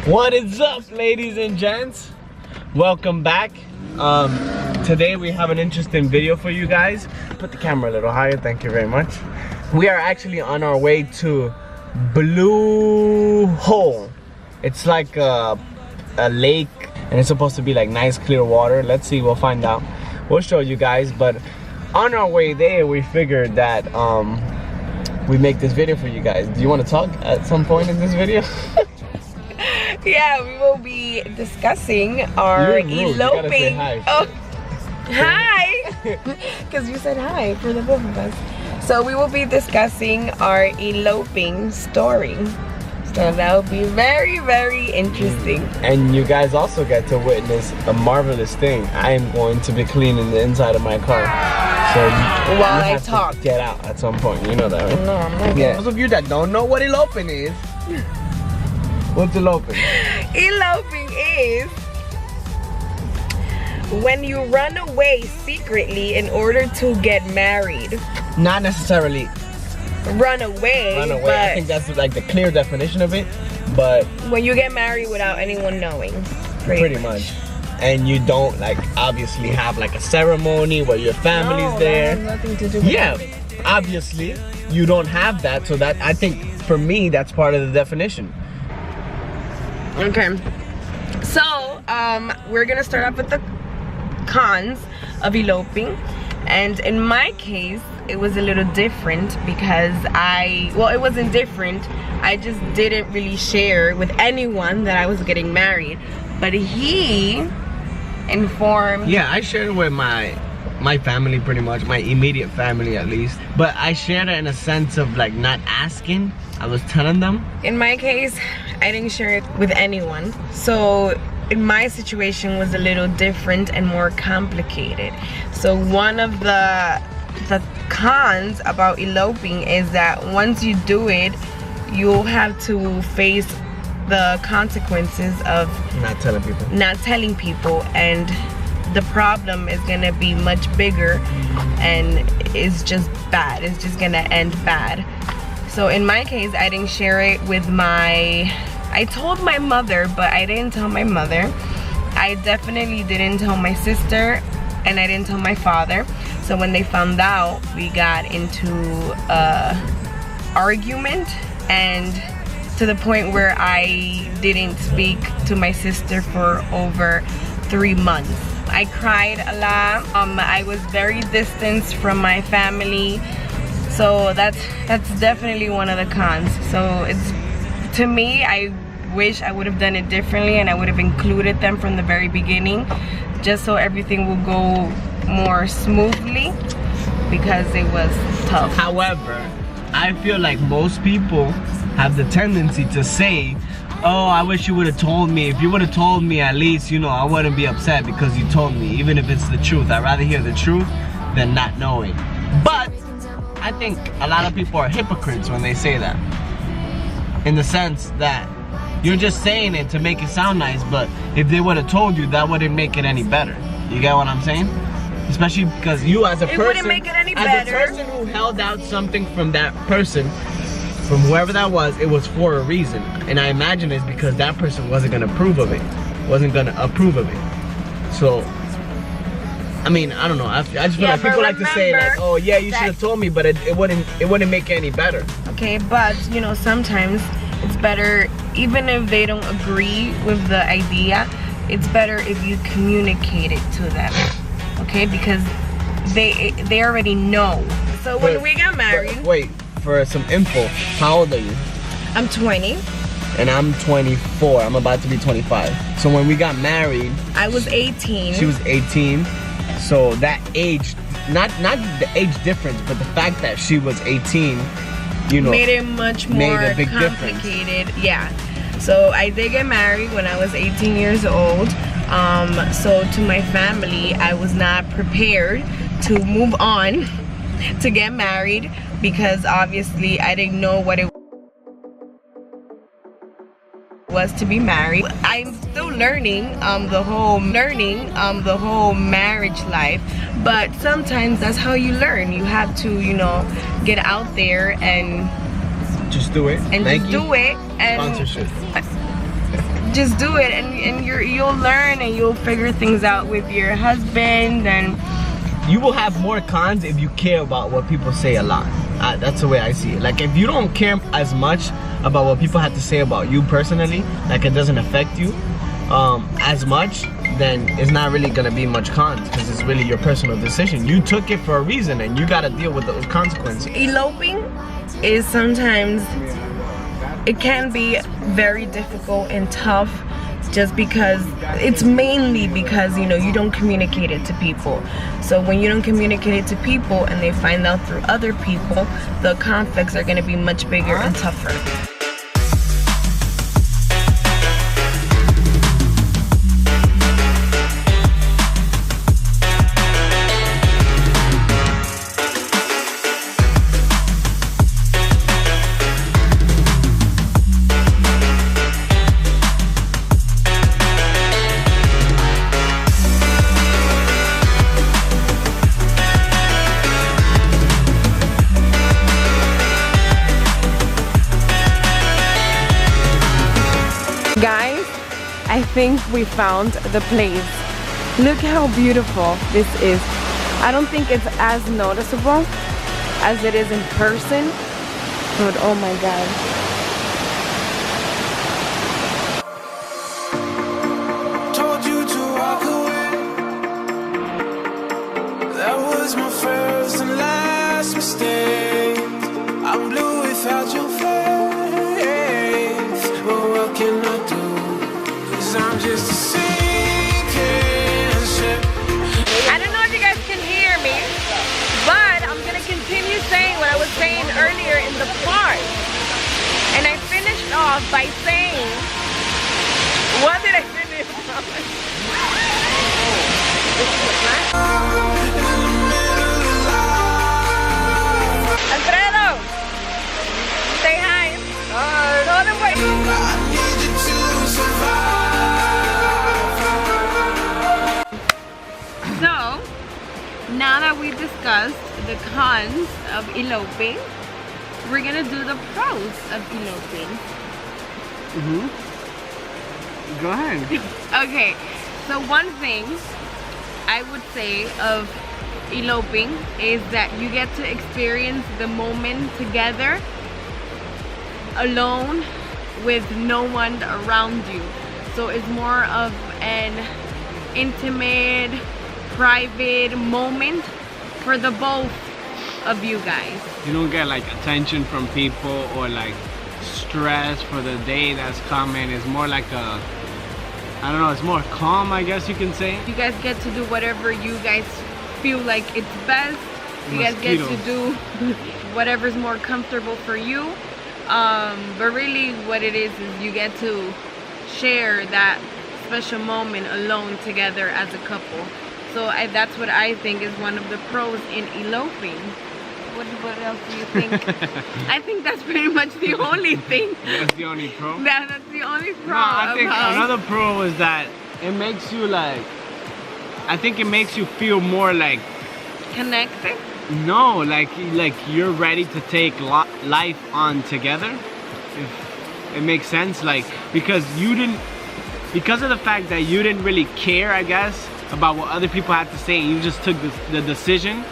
What is up, ladies and gents? Welcome back. Today we have an interesting video for you guys. Put the camera a little higher, thank you very much. We are actually on our way to Blue Hole. It's like a lake, and it's supposed to be like nice clear water. Let's see, we'll find out. We'll show you guys, but on our way there, we figured that we make this video for you guys. Do you want to talk at some point in this video? Yeah, we will be discussing our eloping. Hi. Oh, hi! Because you said hi for the both of us. So we will be discussing our eloping story. So that will be very, very interesting. And you guys also get to witness a marvelous thing. I am going to be cleaning the inside of my car. So while I talk, to get out at some point. You know that, right? No, I'm not. Yeah. Those of you that don't know what eloping is. What's eloping? Eloping is when you run away secretly in order to get married. Not necessarily run away. But I think that's like the clear definition of it. But when you get married without anyone knowing. Pretty much. And you don't like obviously have like a ceremony where your family's there. That has nothing to do with it. Obviously you don't have that, so that I think for me that's part of the definition. Okay, so we're gonna start off with the cons of eloping, and in my case it was a little different because it wasn't different, I just didn't really share with anyone that I was getting married, but he informed. Yeah, I shared it with my family, pretty much my immediate family at least, but I shared it in a sense of like not asking. I was telling them. In my case, I didn't share it with anyone. So in my situation was a little different and more complicated. So one of the cons about eloping is that once you do it, you'll have to face the consequences of not telling people, and the problem is gonna be much bigger and it's just bad. It's just gonna end bad. So in my case, I didn't share it with I told my mother, but I didn't tell my mother. I definitely didn't tell my sister, and I didn't tell my father. So when they found out, we got into an argument, and to the point where I didn't speak to my sister for over 3 months. I cried a lot. I was very distant from my family. So that's definitely one of the cons. So to me, I wish I would have done it differently, and I would have included them from the very beginning, just so everything will go more smoothly, because it was tough. However, I feel like most people have the tendency to say, oh, I wish you would have told me. If you would have told me, at least, you know, I wouldn't be upset because you told me, even if it's the truth. I'd rather hear the truth than not knowing. But I think a lot of people are hypocrites when they say that, in the sense that you're just saying it to make it sound nice, but if they would have told you, that wouldn't make it any better. You get what I'm saying? Especially because you as a person, wouldn't make it any better. As a person who held out something from that person, from whoever that was, it was for a reason, and I imagine it's because that person wasn't gonna approve of it. So I mean, I don't know. I just feel like people like to say like, oh yeah, you should have told me, but it wouldn't make it any better. Okay, but you know, sometimes it's better, even if they don't agree with the idea, it's better if you communicate it to them. Okay, because they already know. So when we got married. Wait, for some info, how old are you? I'm 20. And I'm 24. I'm about to be 25. So when we got married, I was 18. She was 18. So that age, not the age difference, but the fact that she was 18, you know, made it much more complicated. Difference. Yeah. So I did get married when I was 18 years old. So to my family, I was not prepared to move on to get married, because obviously I didn't know what it was to be married. I'm still learning the whole marriage life, but sometimes that's how you learn. You have to, you know, get out there and just do it. And do it. And sponsorship. just do it, and you'll learn and you'll figure things out with your husband. And you will have more cons if you care about what people say a lot. That's the way I see it. Like, if you don't care as much about what people have to say about you personally, like it doesn't affect you as much, then it's not really gonna be much cons, because it's really your personal decision. You took it for a reason and you gotta deal with those consequences. Eloping is sometimes, it can be very difficult and tough, just because it's mainly because, you know, you don't communicate it to people. So when you don't communicate it to people and they find out through other people, the conflicts are going to be much bigger and tougher. Guys, I think we found the place. Look how beautiful this is. I don't think it's as noticeable as it is in person, but oh my god. Told you to walk away. That was my first and last mistake. I'm blue without your face. But what can I do? 'Cause I'm just a sinking ship. I don't know if you guys can hear me, but I'm gonna continue saying what I was saying earlier in the part. And I finished off by saying, what did I finish off? Alfredo, say hi. Hi. Go the way. I need you to survive. So, now that we discussed the cons of eloping, we're gonna do the pros of eloping. Go ahead. Okay, so one thing I would say of eloping is that you get to experience the moment together, alone, with no one around you. So it's more of an intimate, private moment for the both of you guys. You don't get like attention from people or like stress for the day that's coming. It's more like a, I don't know, it's more calm, I guess you can say. You guys get to do whatever you guys feel like it's best. You guys get to do whatever's more comfortable for you. But really what it is you get to share that special moment alone together as a couple. So that's what I think is one of the pros in eloping. What else do you think? I think that's pretty much the only thing. That's the only pro? That's the only pro. No, I think another pro is that it makes you like, I think it makes you feel more like connected. No, like you're ready to take life on together, if it makes sense. Like because of the fact that you didn't really care, I guess, about what other people had to say, and you just took the decision.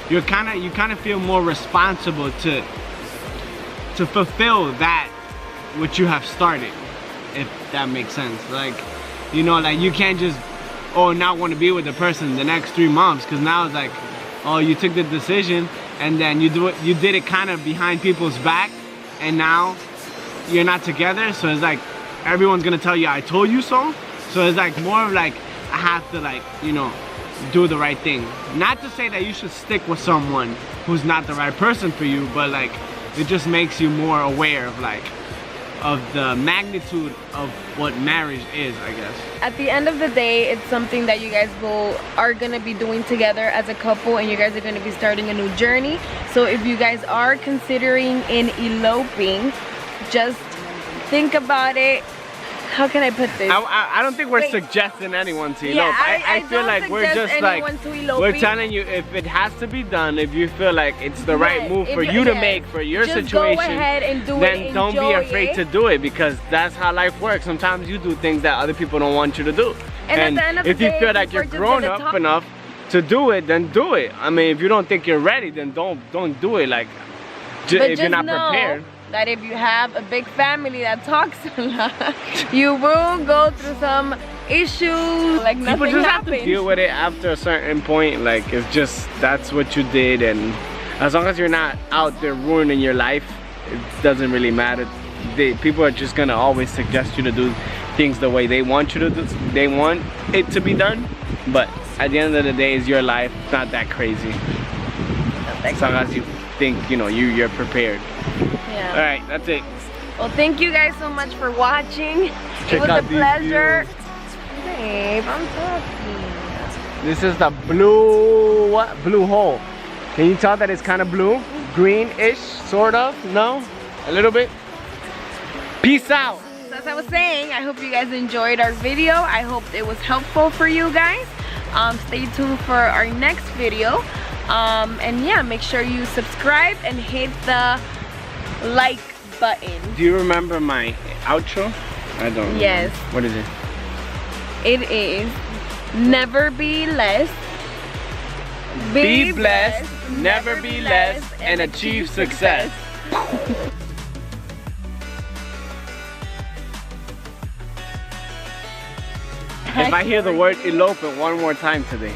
You kind of feel more responsible to fulfill that what you have started, if that makes sense. Like, you know, like you can't just not want to be with the person the next 3 months, because now it's like, oh, you took the decision and then you did it kind of behind people's back, and now you're not together. So it's like everyone's gonna tell you I told you so. So it's like more of like I have to, like, you know, do the right thing. Not to say that you should stick with someone who's not the right person for you, but like it just makes you more aware of the magnitude of what marriage is, I guess. At the end of the day, it's something that you guys are gonna be doing together as a couple, and you guys are gonna be starting a new journey. So if you guys are considering in eloping, just think about it, how can I put this? I don't think we're Wait. suggesting anyone to elope. Yeah, I feel don't like we're suggest just like, anyone to elope. we're telling you if it has to be done, if you feel like it's the right move for you to make for your just situation, go ahead and do then it, don't be enjoy afraid it. to do it, because that's how life works. Sometimes you do things that other people don't want you to do. And at the end of the if you day, feel like you're we're just grown gonna up talk- enough to do it, then do it. I mean, if you don't think you're ready, then don't do it. Like, if you're not prepared. That if you have a big family that talks a lot, you will go through some issues. Like nothing People just happens. have to deal with it after a certain point. Like, it's just, that's what you did, and as long as you're not out there ruining your life, it doesn't really matter. People are just gonna always suggest you to do things the way they want you to do. They want it to be done, but at the end of the day, it's your life. It's not that crazy. As long as you think, you know, you're prepared. Yeah. All right, that's it. Well, thank you guys so much for watching. Check It was a out these pleasure. views. Babe, I'm talking. This is the blue, what? Blue hole. Can you tell that it's kind of blue? Green-ish, sort of? No? A little bit? Peace out. So as I was saying, I hope you guys enjoyed our video. I hope it was helpful for you guys. Stay tuned for our next video. And yeah, make sure you subscribe and hit the like button. Do you remember my outro? I don't remember. Yes. What is it? It is never be less. Be blessed, never be less, and achieve success. If I hear the word eloping one more time today.